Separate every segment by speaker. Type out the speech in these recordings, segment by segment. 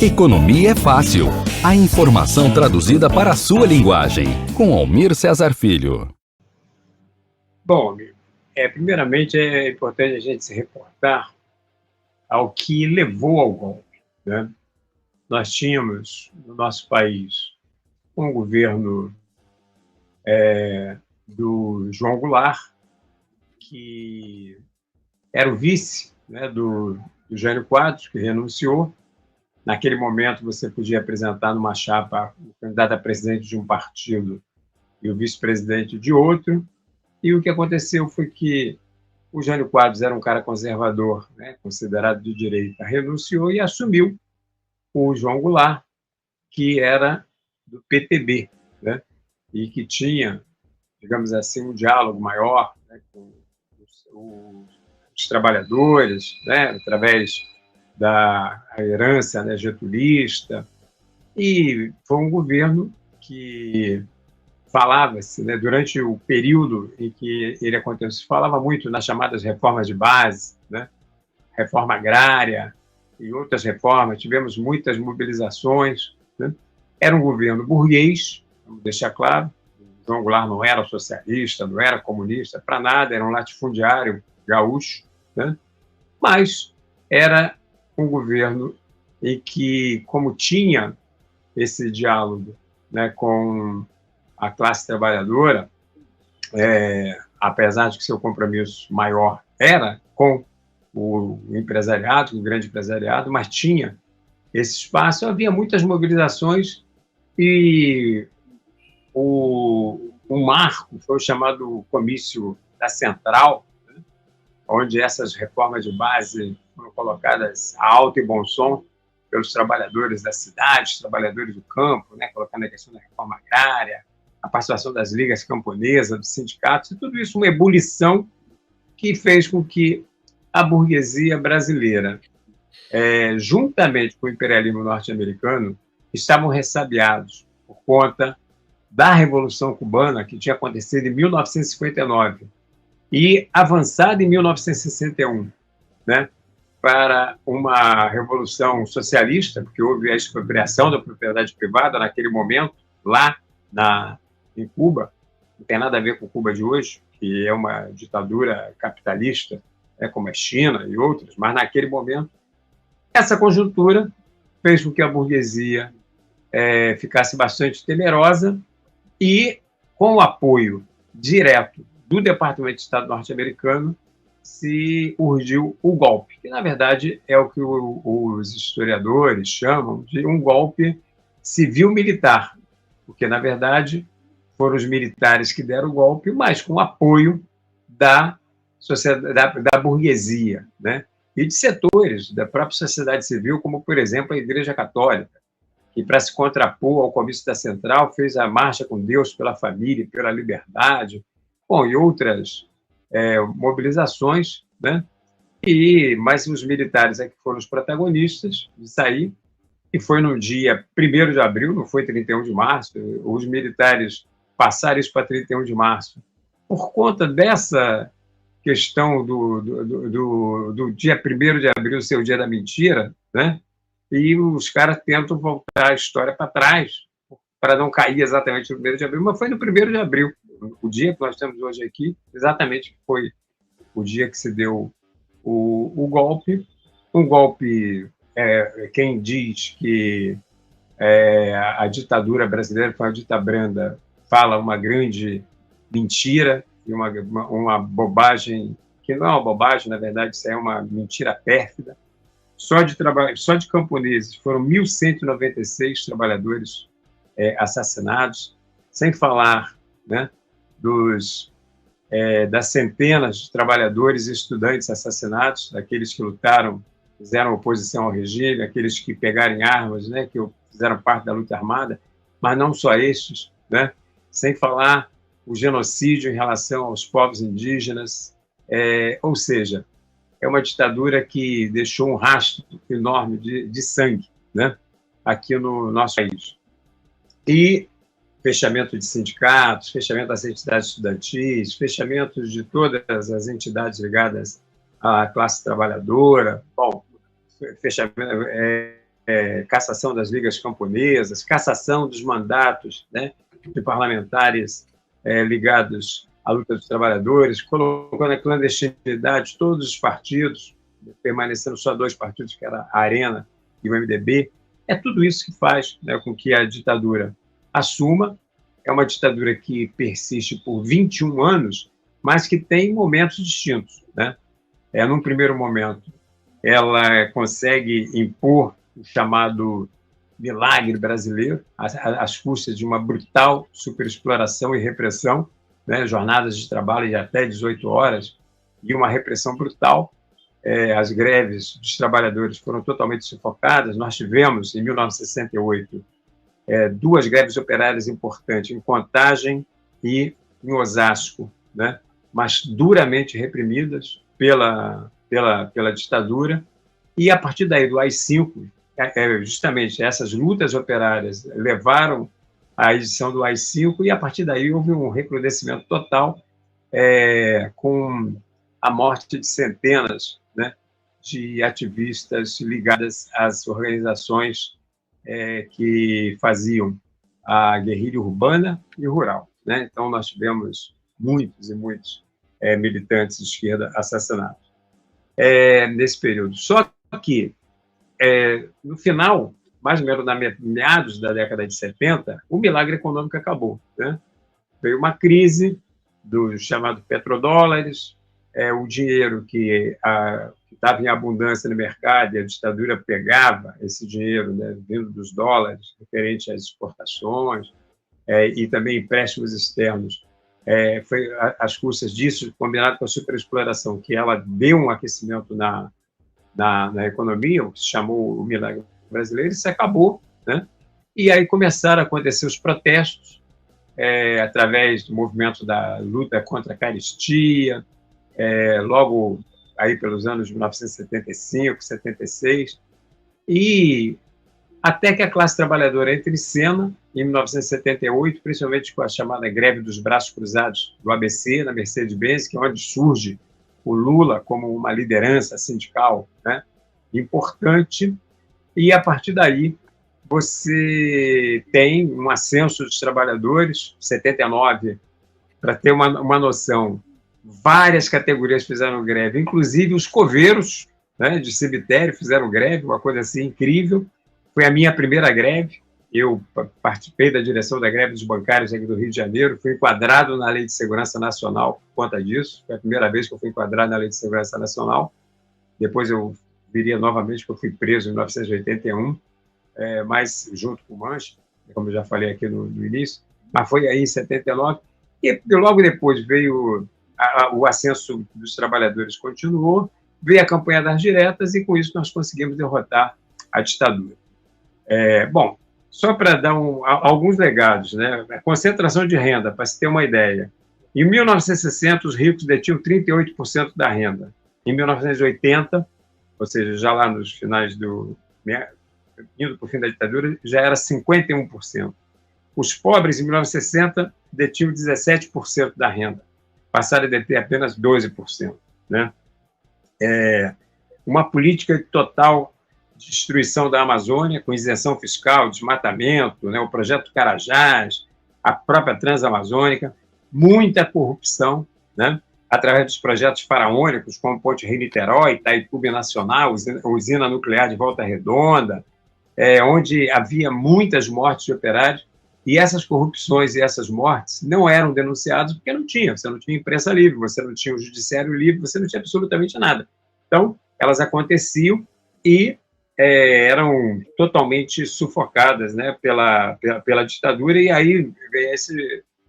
Speaker 1: Economia é fácil. A informação traduzida para a sua linguagem. Com Almir Cesar Filho.
Speaker 2: Bom, primeiramente é importante a gente se reportar ao que levou ao golpe, né? Nós tínhamos no nosso país um governo do João Goulart, que era o vice, né, do Jânio Quadros, que renunciou. Naquele momento, você podia apresentar numa chapa o candidato a presidente de um partido e o vice-presidente de outro. E o que aconteceu foi que o Jânio Quadros era um cara conservador, né, considerado de direita, renunciou e assumiu o João Goulart, que era do PTB, né, e que tinha, digamos assim, um diálogo maior, né, com os trabalhadores, né, através da herança, né, getulista. E foi um governo que falava-se, né, durante o período em que ele aconteceu, falava muito nas chamadas reformas de base, né, reforma agrária e outras reformas, tivemos muitas mobilizações, né. Era um governo burguês, vamos deixar claro, o João Goulart não era socialista, não era comunista, para nada, era um latifundiário gaúcho, né, mas era um governo em que, como tinha esse diálogo, né, com a classe trabalhadora, apesar de que seu compromisso maior era com o empresariado, o grande empresariado, mas tinha esse espaço, havia muitas mobilizações e o marco foi o chamado Comício da Central, né, onde essas reformas de base foram colocadas a alto e bom som pelos trabalhadores da cidade, trabalhadores do campo, né, colocando a questão da reforma agrária, a participação das ligas camponesas, dos sindicatos, e tudo isso uma ebulição que fez com que a burguesia brasileira, juntamente com o imperialismo norte-americano, estavam ressabiados por conta da Revolução Cubana, que tinha acontecido em 1959 e avançado em 1961, né, para uma revolução socialista, porque houve a expropriação da propriedade privada naquele momento, lá em Cuba. Não tem nada a ver com Cuba de hoje, que é uma ditadura capitalista, né, como a China e outras, mas naquele momento, essa conjuntura fez com que a burguesia ficasse bastante temerosa e, com o apoio direto do Departamento de Estado norte-americano, se urgiu o golpe, que, na verdade, é o que os historiadores chamam de um golpe civil-militar, porque, na verdade, foram os militares que deram o golpe, mas com o apoio da sociedade, da burguesia, né, e de setores da própria sociedade civil, como, por exemplo, a Igreja Católica, que, para se contrapor ao Comício da Central, fez a Marcha com Deus pela Família e pela Liberdade, bom, e outras mobilizações, né? Mas os militares é que foram os protagonistas disso aí, e foi no dia 1º de abril, não foi 31 de março, os militares passaram isso para 31 de março, por conta dessa questão do dia 1º de abril ser o dia da mentira, né? E os caras tentam voltar a história para trás, para não cair exatamente no 1º de abril, mas foi no 1º de abril, o dia que nós temos hoje aqui, exatamente foi o dia que se deu o golpe. Um golpe, quem diz que a ditadura brasileira foi uma ditabranda, fala uma grande mentira e uma bobagem, que não é uma bobagem, na verdade, isso é uma mentira pérfida. Só de camponeses foram 1.196 trabalhadores assassinados, sem falar, né, das centenas de trabalhadores e estudantes assassinados, daqueles que lutaram, fizeram oposição ao regime, aqueles que pegaram armas, né, que fizeram parte da luta armada, mas não só estes, né, sem falar o genocídio em relação aos povos indígenas, ou seja, é uma ditadura que deixou um rastro enorme de sangue, né, aqui no nosso país. E fechamento de sindicatos, fechamento das entidades estudantis, fechamento de todas as entidades ligadas à classe trabalhadora, bom, fechamento, cassação das ligas camponesas, cassação dos mandatos, né, de parlamentares ligados à luta dos trabalhadores, colocou na clandestinidade todos os partidos, permanecendo só 2 partidos, que era a Arena e o MDB. É tudo isso que faz, né, com que a ditadura assuma. É uma ditadura que persiste por 21 anos, mas que tem momentos distintos, né? Num primeiro momento, ela consegue impor o chamado milagre brasileiro, às custas de uma brutal superexploração e repressão, né? Jornadas de trabalho de até 18 horas e uma repressão brutal. As greves dos trabalhadores foram totalmente sufocadas. Nós tivemos, em 1968, 2 greves operárias importantes, em Contagem e em Osasco, né? Mas duramente reprimidas pela ditadura. E, a partir daí, do AI-5, justamente essas lutas operárias levaram à edição do AI-5, e, a partir daí, houve um recrudescimento total, com a morte de centenas, né, de ativistas ligadas às organizações que faziam a guerrilha urbana e rural, né? Então, nós tivemos muitos e muitos militantes de esquerda assassinados nesse período. Só que, no final, mais ou menos meados da década de 70, o milagre econômico acabou, né? Veio uma crise dos chamados petrodólares, o dinheiro que estava em abundância no mercado, e a ditadura pegava esse dinheiro, né, vindo dos dólares, referente às exportações, e também empréstimos externos. Foi às custas disso, combinado com a superexploração, que ela deu um aquecimento na economia, o que se chamou o milagre brasileiro, e isso acabou, né? E aí começaram a acontecer os protestos, através do movimento da luta contra a carestia, logo aí pelos anos de 1975, 76, e até que a classe trabalhadora entra em cena, em 1978, principalmente com a chamada greve dos braços cruzados do ABC, na Mercedes-Benz, que é onde surge o Lula como uma liderança sindical, né, importante, e a partir daí você tem um ascenso dos trabalhadores. 79, para ter uma noção, várias categorias fizeram greve, inclusive os coveiros, né, de cemitério fizeram greve, uma coisa assim incrível. Foi a minha primeira greve. Eu participei da direção da greve dos bancários aqui do Rio de Janeiro, fui enquadrado na Lei de Segurança Nacional por conta disso. Foi a primeira vez que eu fui enquadrado na Lei de Segurança Nacional. Depois eu viria novamente, porque eu fui preso em 1981, mas junto com o Mancha, como eu já falei aqui no início, mas foi aí em 79, e logo depois veio o ascenso dos trabalhadores, continuou, veio a campanha das diretas, e com isso nós conseguimos derrotar a ditadura. Bom, só para dar alguns legados, né? A concentração de renda, para se ter uma ideia. Em 1960, os ricos detinham 38% da renda. Em 1980, ou seja, já lá nos finais indo para o fim da ditadura, já era 51%. Os pobres, em 1960, detinham 17% da renda. Passaram a deter apenas 12%, né? Uma política de total destruição da Amazônia, com isenção fiscal, desmatamento, né, o projeto Carajás, a própria Transamazônica, muita corrupção, né, através dos projetos faraônicos, como Ponte Rio-Niterói, Itaipu Nacional, usina nuclear de Volta Redonda, onde havia muitas mortes de operários, e essas corrupções e essas mortes não eram denunciadas porque você não tinha imprensa livre, você não tinha o judiciário livre, você não tinha absolutamente nada. Então, elas aconteciam e eram totalmente sufocadas, né, pela ditadura. E aí vem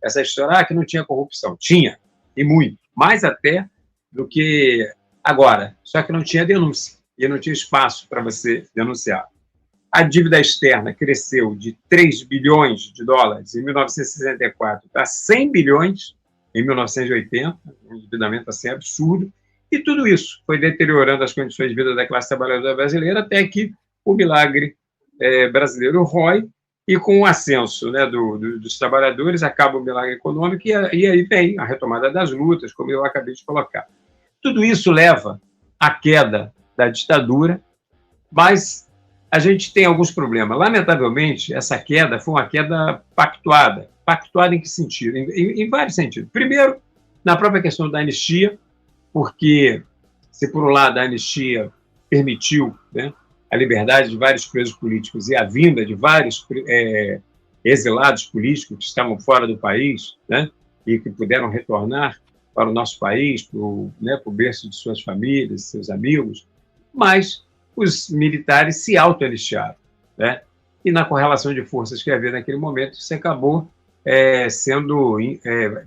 Speaker 2: essa história que não tinha corrupção. Tinha, e muito, mais até do que agora, só que não tinha denúncia, e não tinha espaço para você denunciar. A dívida externa cresceu de 3 bilhões de dólares em 1964 para 100 bilhões em 1980, um endividamento assim absurdo. E tudo isso foi deteriorando as condições de vida da classe trabalhadora brasileira, até que o milagre brasileiro rói, e com o ascenso, né, dos trabalhadores acaba o milagre econômico, e aí vem a retomada das lutas, como eu acabei de colocar. Tudo isso leva à queda da ditadura, mas a gente tem alguns problemas. Lamentavelmente, essa queda foi uma queda pactuada. Pactuada em que sentido? Em vários sentidos. Primeiro, na própria questão da anistia, porque, se por um lado a anistia permitiu, né, a liberdade de vários presos políticos e a vinda de vários exilados políticos que estavam fora do país, né, e que puderam retornar para o nosso país, para o berço de suas famílias, seus amigos, mas os militares se auto-anistiaram, né? E na correlação de forças que havia naquele momento, isso acabou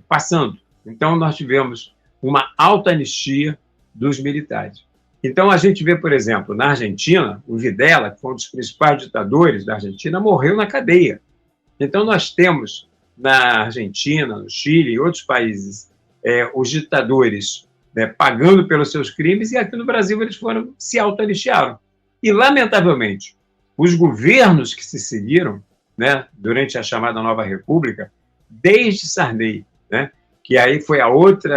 Speaker 2: passando. Então, nós tivemos uma auto-anistia dos militares. Então, a gente vê, por exemplo, na Argentina, o Videla, que foi um dos principais ditadores da Argentina, morreu na cadeia. Então, nós temos na Argentina, no Chile e outros países, os ditadores, né, pagando pelos seus crimes, e aqui no Brasil eles se auto-anistiaram. E, lamentavelmente, os governos que se seguiram, né, durante a chamada Nova República, desde Sarney, né, que aí foi outro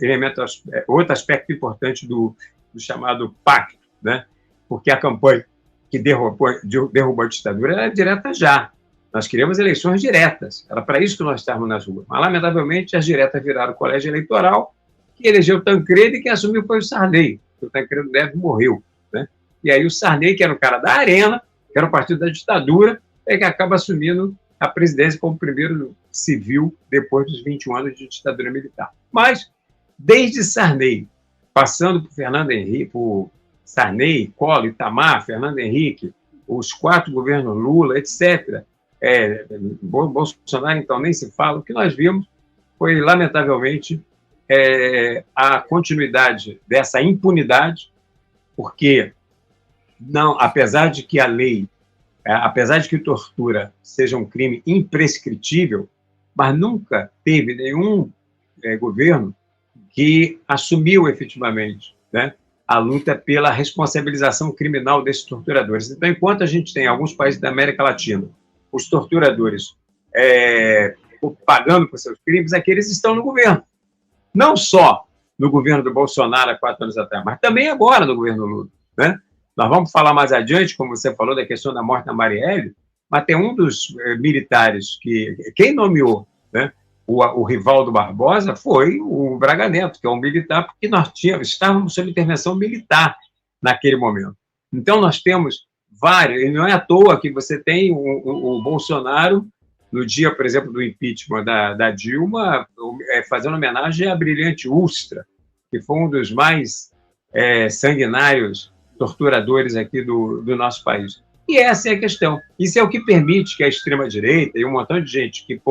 Speaker 2: elemento, outro aspecto importante do chamado pacto, né, porque a campanha que derrubou a ditadura era direta já. Nós queríamos eleições diretas, era para isso que nós estávamos nas ruas. Mas, lamentavelmente, as diretas viraram o colégio eleitoral, que elegeu Tancredo, e quem assumiu foi o Sarney. O Tancredo Neves morreu, né? E aí o Sarney, que era o cara da Arena, que era o partido da ditadura, é que acaba assumindo a presidência como primeiro civil depois dos 21 anos de ditadura militar. Mas, desde Sarney, passando por Fernando Henrique, por Sarney, Collor, Itamar, Fernando Henrique, os 4 governos Lula, etc., Bolsonaro, então, nem se fala. O que nós vimos foi, lamentavelmente, a continuidade dessa impunidade, porque, não, apesar de que a lei, apesar de que tortura seja um crime imprescritível, mas nunca teve nenhum governo que assumiu efetivamente, né, a luta pela responsabilização criminal desses torturadores. Então, enquanto a gente tem alguns países da América Latina, os torturadores pagando por seus crimes, eles estão no governo. Não só no governo do Bolsonaro há 4 anos atrás, mas também agora no governo Lula, né? Nós vamos falar mais adiante, como você falou, da questão da morte da Marielle, mas tem um dos militares quem nomeou, né, o Rivaldo Barbosa foi o Braga Neto, que é um militar, porque nós estávamos sob intervenção militar naquele momento. Então, nós temos vários, e não é à toa que você tem o Bolsonaro, no dia, por exemplo, do impeachment da Dilma, fazendo homenagem à brilhante Ustra, que foi um dos mais sanguinários torturadores aqui do nosso país. E essa é a questão. Isso é o que permite que a extrema-direita e um montão de gente que,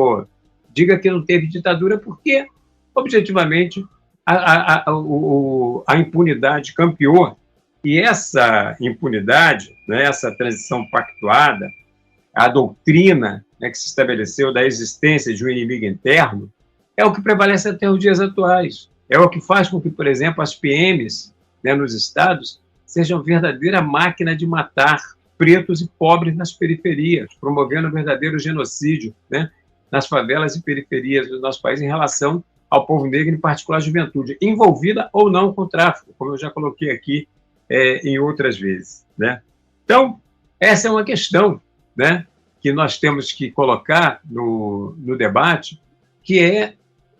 Speaker 2: diga que não teve ditadura, porque, objetivamente, a impunidade campeou. E essa impunidade, né, essa transição pactuada, a doutrina, né, que se estabeleceu da existência de um inimigo interno, é o que prevalece até os dias atuais. É o que faz com que, por exemplo, as PMs, né, nos estados sejam verdadeira máquina de matar pretos e pobres nas periferias, promovendo um verdadeiro genocídio, né, nas favelas e periferias do nosso país em relação ao povo negro, em particular a juventude, envolvida ou não com o tráfico, como eu já coloquei aqui em outras vezes, né? Então, essa é uma questão, né, que nós temos que colocar no debate, que é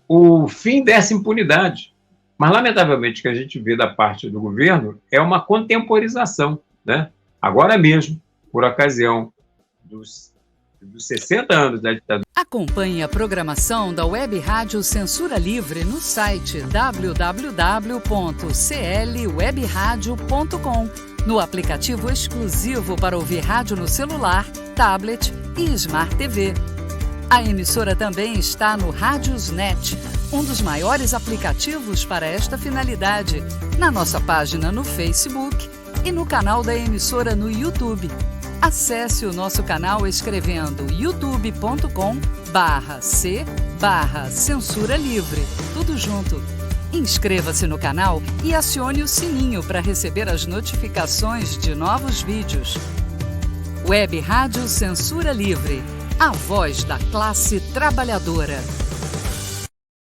Speaker 2: o fim dessa impunidade. Mas, lamentavelmente, o que a gente vê da parte do governo é uma contemporização, né? Agora mesmo, por ocasião dos 60 anos da ditadura.
Speaker 3: Acompanhe a programação da Web Rádio Censura Livre no site www.clwebradio.com, no aplicativo exclusivo para ouvir rádio no celular, tablet e Smart TV. A emissora também está no Radiosnet, um dos maiores aplicativos para esta finalidade, na nossa página no Facebook e no canal da emissora no YouTube. Acesse o nosso canal escrevendo youtube.com/c/censura livre, tudo junto. Inscreva-se no canal e acione o sininho para receber as notificações de novos vídeos. Web Rádio Censura Livre, a voz da classe trabalhadora.